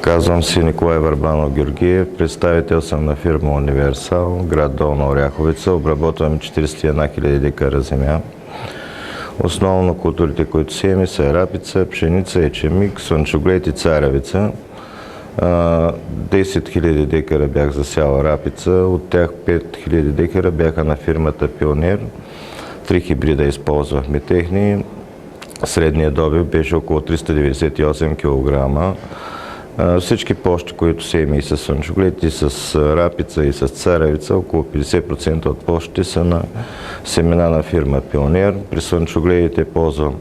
Казвам се Николай Върбанов-Георгиев, представител съм на фирма Универсал, град Долна Оряховица. Обработваме 41 000 декара земя. Основно културите, които сеем, са рапица, пшеница, ечемик, слънчоглед и царевица. 10 000 декара бях засял рапица, от тях 5 000 декара бяха на фирмата Пионер. 3 хибрида използвахме техни. Средният добив беше около 398 кг. Всички площи, които сеем и с слънчоглед, и с рапица, и с царевица, около 50% от площите са на семена на фирма Пионер. При слънчогледите ползвам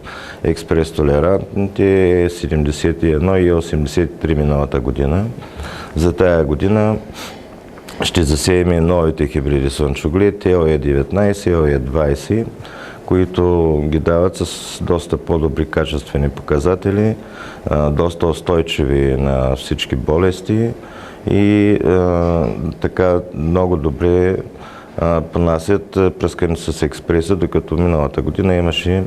експрес толерантните 71 и 83 миналата година. За тая година ще засеем и новите хибриди слънчоглед, LE19, LE20, които ги дават с доста по-добри качествени показатели, доста устойчиви на всички болести и така много добре понасят пръскане с експреса, докато миналата година имаше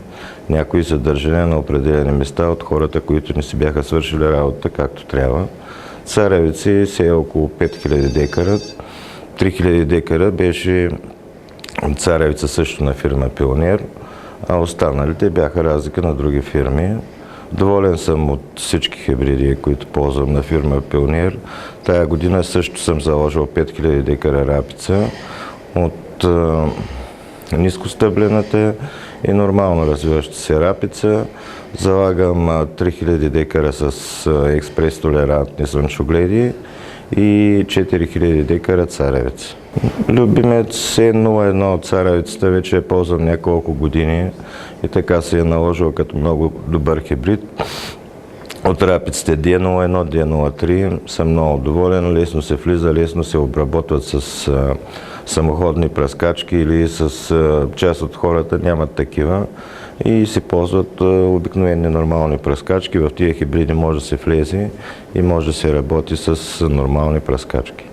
някои задържания на определени места от хората, които не си бяха свършили работа както трябва. Царевици сея около 5000 декара. 3000 декара беше царевица също на фирма Пионер, а останалите бяха разлика на други фирми. Доволен съм от всички хибриди, които ползвам на фирма Пионер. Тая година също съм заложил 5000 декара рапица от нискостъблената и нормално развиваща се рапица. Залагам 3000 декара с експрес толерантни слънчогледи и 4000 декара царевица. Любимец C01 от царевицата вече ползвам няколко години и така се е наложил като много добър хибрид. От рапиците D01, D03 съм много доволен, лесно се влиза, лесно се обработват с самоходни пръскачки или с част от хората нямат такива и се ползват обикновени нормални пръскачки. В тия хибриди може да се влезе и може да се работи с нормални пръскачки.